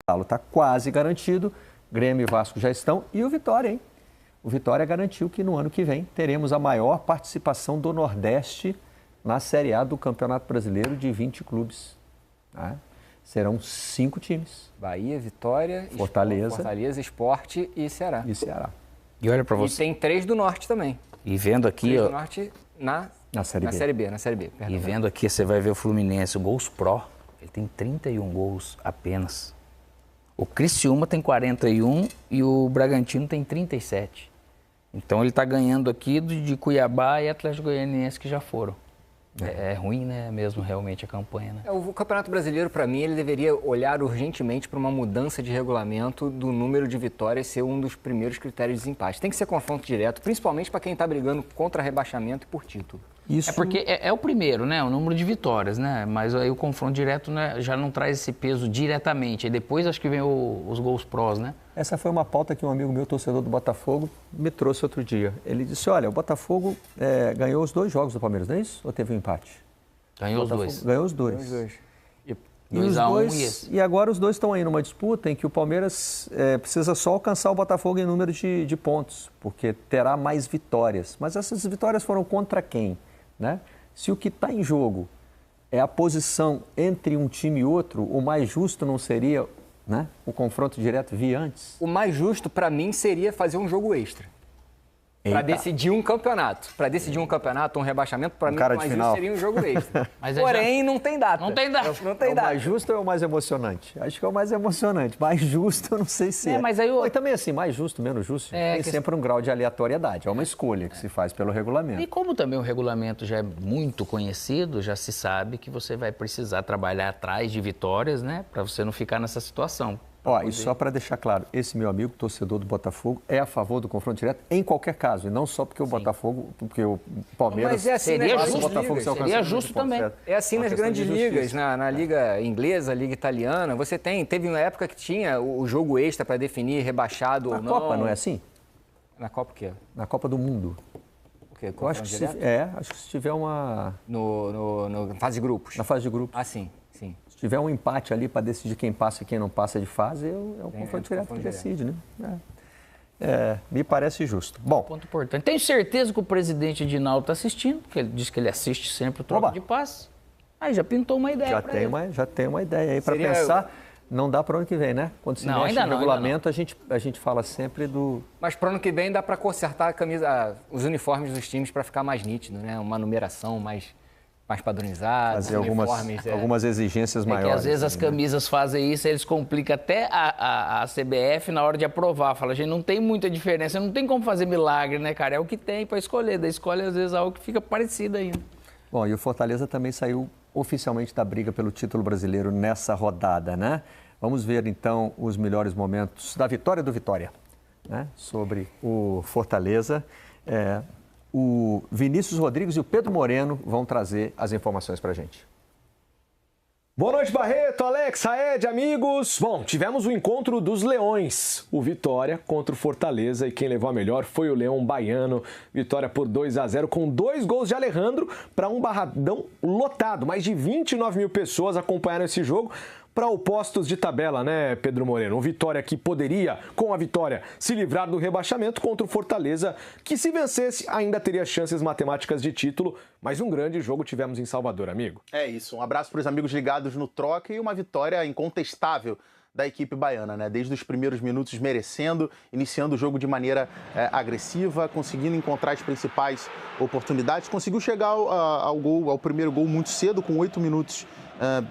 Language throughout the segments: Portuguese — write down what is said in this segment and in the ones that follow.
Galo está quase garantido, Grêmio e Vasco já estão, e o Vitória, hein? O Vitória garantiu que no ano que vem teremos a maior participação do Nordeste na Série A do Campeonato Brasileiro de 20 clubes. Né? Serão 5 times. Bahia, Vitória, Fortaleza, Sport e Ceará. E olha para você. E tem 3 do Norte também. E vendo aqui... 3 do Norte na Série B. Perdão. E vendo aqui, você vai ver o Fluminense, o Gols Pro, ele tem 31 gols apenas. O Criciúma tem 41 e o Bragantino tem 37. Então ele está ganhando aqui de Cuiabá e Atlético Goianiense que já foram. É ruim, né, mesmo, realmente, a campanha, né? O Campeonato Brasileiro, para mim, ele deveria olhar urgentemente para uma mudança de regulamento do número de vitórias ser um dos primeiros critérios de desempate. Tem que ser confronto direto, principalmente para quem está brigando contra rebaixamento e por título. Isso... É porque é o primeiro, né? O número de vitórias, né? Mas aí o confronto direto, né, já não traz esse peso diretamente. Aí depois acho que vem os gols prós, né? Essa foi uma pauta que um amigo meu, torcedor do Botafogo, me trouxe outro dia. Ele disse, olha, o Botafogo ganhou os 2 jogos do Palmeiras, não é isso? Ou teve um empate? Ganhou os 2. Ganhou os 2. E 2-1 e agora os 2 estão aí numa disputa em que o Palmeiras precisa só alcançar o Botafogo em número de pontos, porque terá mais vitórias. Mas essas vitórias foram contra quem? Né? Se o que está em jogo é a posição entre um time e outro, o mais justo não seria, né, o confronto direto via antes? O mais justo, para mim, seria fazer um jogo extra. Para decidir um campeonato. Para decidir um campeonato, um rebaixamento, para mim, o mais justo seria um jogo extra. Porém, não tem data. Não tem data. O mais justo ou é o mais emocionante? Acho que é o mais emocionante. Mais justo, eu não sei se é. Mas aí E também assim, mais justo, menos justo, tem sempre um grau de aleatoriedade. É uma escolha que se faz pelo regulamento. E como também o regulamento já é muito conhecido, já se sabe que você vai precisar trabalhar atrás de vitórias, né? Para você não ficar nessa situação. E só para deixar claro, esse meu amigo, torcedor do Botafogo, é a favor do confronto direto em qualquer caso, e não só porque o Botafogo, porque o Palmeiras... Mas é assim, seria justo também. É assim nas grandes ligas, na Liga Inglesa, Liga Italiana, teve uma época que tinha o jogo extra para definir rebaixado ou não. Na Copa não é assim? Na Copa o quê? Na Copa do Mundo. O quê? Eu acho que acho que se tiver uma... Na fase de grupos. Na fase de grupos. Ah, sim. Se tiver um empate ali para decidir quem passa e quem não passa de fase, é o confronto direto que decide, né? Me parece justo. Bom, ponto importante. Tenho certeza que o presidente Edinaldo está assistindo, porque ele diz que ele assiste sempre o troca de passe. Aí já pintou uma ideia para ele. Já tem uma ideia aí para pensar. Não dá para o ano que vem, né? Quando se mexe no regulamento, a gente fala sempre do... Mas para o ano que vem dá para consertar os uniformes dos times para ficar mais nítido, né? Uma numeração mais padronizada. Fazer algumas exigências maiores. Às vezes as camisas fazem isso, eles complicam até a CBF na hora de aprovar. Fala, gente, não tem muita diferença, não tem como fazer milagre, né, cara? É o que tem para escolher. Daí escolhe, às vezes, algo que fica parecido ainda. Bom, e o Fortaleza também saiu oficialmente da briga pelo título brasileiro nessa rodada, né? Vamos ver, então, os melhores momentos da vitória do Vitória, né? Sobre o Fortaleza. O Vinícius Rodrigues e o Pedro Moreno vão trazer as informações para a gente. Boa noite, Barreto, Alex, Raed, amigos. Bom, tivemos o encontro dos Leões, o Vitória contra o Fortaleza, e quem levou a melhor foi o Leão Baiano. Vitória por 2-0 com 2 gols de Alejandro para um Barradão lotado. Mais de 29 mil pessoas acompanharam esse jogo. Para opostos de tabela, né, Pedro Moreno? O Vitória que poderia, com a vitória, se livrar do rebaixamento contra o Fortaleza, que se vencesse ainda teria chances matemáticas de título, mas um grande jogo tivemos em Salvador, amigo. É isso, um abraço para os amigos ligados no Troca e uma vitória incontestável da equipe baiana, né? Desde os primeiros minutos merecendo, iniciando o jogo de maneira agressiva, conseguindo encontrar as principais oportunidades, conseguiu chegar ao primeiro gol muito cedo, com 8 minutos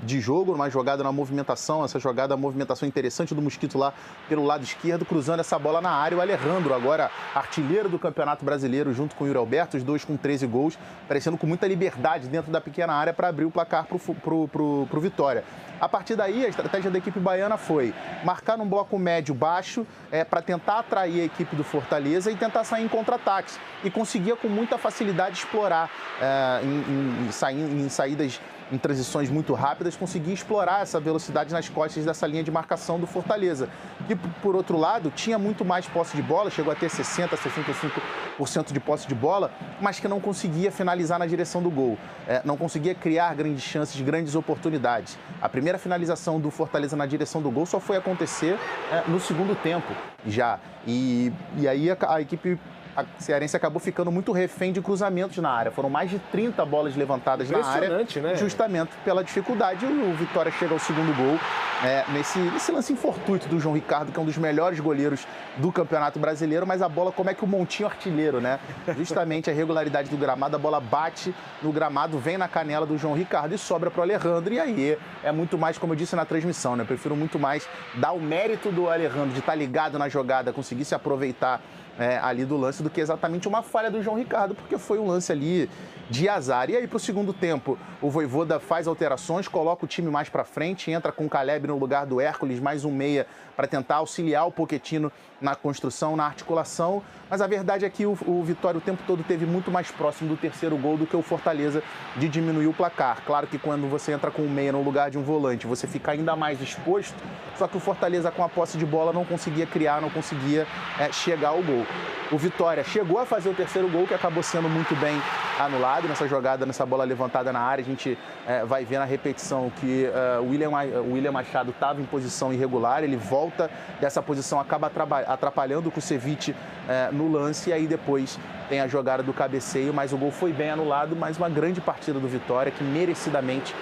de jogo, uma jogada na movimentação, a movimentação interessante do Mosquito lá pelo lado esquerdo, cruzando essa bola na área. O Alejandro, agora artilheiro do Campeonato Brasileiro, junto com o Yuri Alberto, os dois com 13 gols, parecendo com muita liberdade dentro da pequena área para abrir o placar pro Vitória. A partir daí, a estratégia da equipe baiana foi marcar num bloco médio-baixo para tentar atrair a equipe do Fortaleza e tentar sair em contra-ataques. E conseguia com muita facilidade explorar em saídas, em transições muito rápidas, conseguia explorar essa velocidade nas costas dessa linha de marcação do Fortaleza, que, por outro lado, tinha muito mais posse de bola, chegou a ter 60%, 60% de posse de bola, mas que não conseguia finalizar na direção do gol. Não conseguia criar grandes chances, grandes oportunidades. A primeira finalização do Fortaleza na direção do gol só foi acontecer no segundo tempo já. E aí a equipe cearense acabou ficando muito refém de cruzamentos na área. Foram mais de 30 bolas levantadas na área, né? Justamente pela dificuldade. O Vitória chega ao segundo gol nesse lance infortuito do João Ricardo, que é um dos melhores goleiros do Campeonato Brasileiro, mas a bola, como é que o montinho artilheiro, né? Justamente a irregularidade do gramado, a bola bate no gramado, vem na canela do João Ricardo e sobra para o Alejandro. E aí é muito mais, como eu disse na transmissão, né? Eu prefiro muito mais dar o mérito do Alejandro de estar ligado na jogada, conseguir se aproveitar ali do lance, do que exatamente uma falha do João Ricardo, porque foi um lance ali de azar. E aí, para o segundo tempo, o Vojvoda faz alterações, coloca o time mais para frente, entra com o Caleb no lugar do Hércules, mais um meia para tentar auxiliar o Pochettino na construção, na articulação. Mas a verdade é que o Vitória o tempo todo teve muito mais próximo do terceiro gol do que o Fortaleza de diminuir o placar. Claro que quando você entra com o meia no lugar de um volante, você fica ainda mais exposto, só que o Fortaleza, com a posse de bola, não conseguia criar, não conseguia chegar ao gol. O Vitória chegou a fazer o terceiro gol, que acabou sendo muito bem anulado nessa jogada, nessa bola levantada na área. A gente vai ver na repetição que o William Machado estava em posição irregular, ele volta dessa posição, acaba atrapalhando o Kusevich no lance, e aí depois tem a jogada do cabeceio, mas o gol foi bem anulado. Mais uma grande partida do Vitória, que merecidamente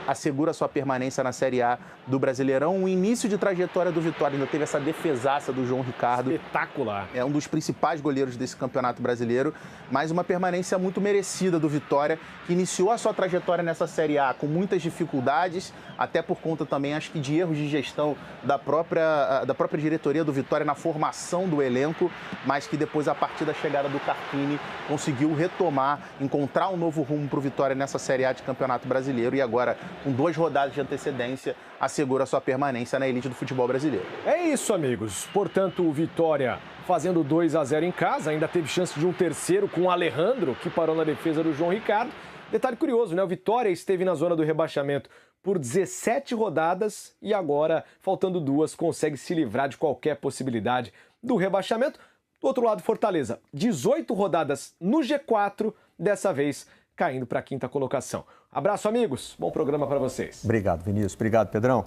assegura sua permanência na Série A do Brasileirão. O início de trajetória do Vitória ainda teve essa defesaça do João Ricardo. Espetacular. É um dos principais goleiros desse Campeonato Brasileiro, mas uma permanência muito merecida do Vitória, que iniciou a sua trajetória nessa Série A com muitas dificuldades, até por conta também, acho que, de erros de gestão da própria diretoria do Vitória na formação do elenco, mas que depois, a partir da chegada do Carpini, conseguiu retomar, encontrar um novo rumo para o Vitória nessa Série A de Campeonato Brasileiro, e agora, com 2 rodadas de antecedência, assegura sua permanência na elite do futebol brasileiro. É isso, amigos. Portanto, o Vitória fazendo 2-0 em casa, ainda teve chance de um terceiro com o Alejandro, que parou na defesa do João Ricardo. Detalhe curioso, né? O Vitória esteve na zona do rebaixamento por 17 rodadas e agora, faltando 2, consegue se livrar de qualquer possibilidade do rebaixamento. Do outro lado, Fortaleza, 18 rodadas no G4, dessa vez caindo para a 5ª colocação. Abraço, amigos. Bom programa para vocês. Obrigado, Vinícius. Obrigado, Pedrão.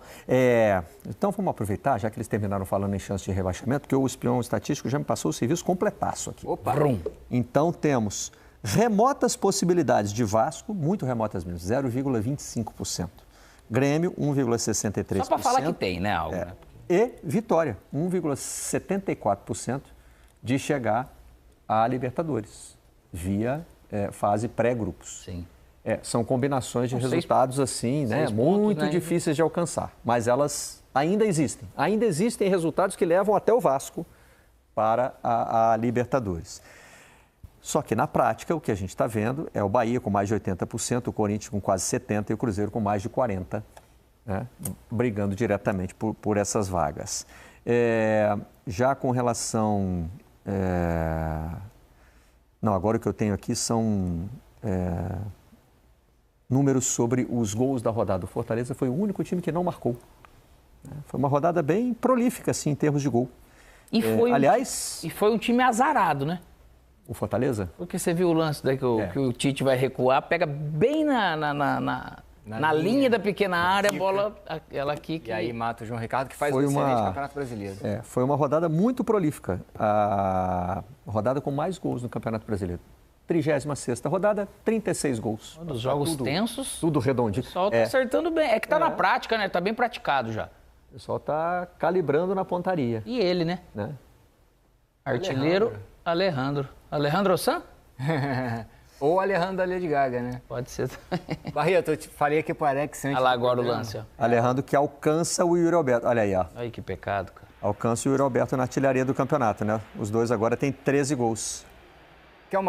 Então, vamos aproveitar, já que eles terminaram falando em chance de rebaixamento, porque o espião estatístico já me passou o serviço completaço aqui. Opa! Então, temos remotas possibilidades de Vasco, muito remotas mesmo, 0,25%. Grêmio, 1,63%. Só para falar que tem, né, algo, né? E Vitória, 1,74% de chegar à Libertadores, via fase pré-grupos. Sim. São combinações de resultados assim, né, pontos, muito né? difíceis de alcançar, mas elas ainda existem. Ainda existem resultados que levam até o Vasco para a Libertadores. Só que na prática o que a gente está vendo é o Bahia com mais de 80%, o Corinthians com quase 70% e o Cruzeiro com mais de 40%, né, brigando diretamente por essas vagas. Já com relação... Não, agora o que eu tenho aqui são números sobre os gols da rodada. O Fortaleza foi o único time que não marcou. Foi uma rodada bem prolífica, assim, em termos de gol. E foi aliás... E foi um time azarado, né? O Fortaleza? Porque você viu o lance daí que o Tite vai recuar, pega bem na linha da pequena área, a bola, ela aqui... E aí mata o João Ricardo, que faz o excelente Campeonato Brasileiro. Foi uma rodada muito prolífica. A rodada com mais gols no Campeonato Brasileiro. 36ª rodada, 36 gols. Dos jogos tensos. Tudo redondinho. O pessoal tá acertando bem. É que tá na prática, né? Tá bem praticado já. O pessoal tá calibrando na pontaria. E ele, né? Artilheiro Alejandro. Alejandro San? Ou Alejandro da Lady Gaga, né? Pode ser também. Barreto, eu te falei aqui pro Alex antes. Olha lá agora o lance, ó. Alejandro que alcança o Yuri Alberto. Olha aí, ó. Ai, que pecado, cara. Alcança o Yuri Alberto na artilharia do campeonato, né? Os dois agora têm 13 gols. Quer uma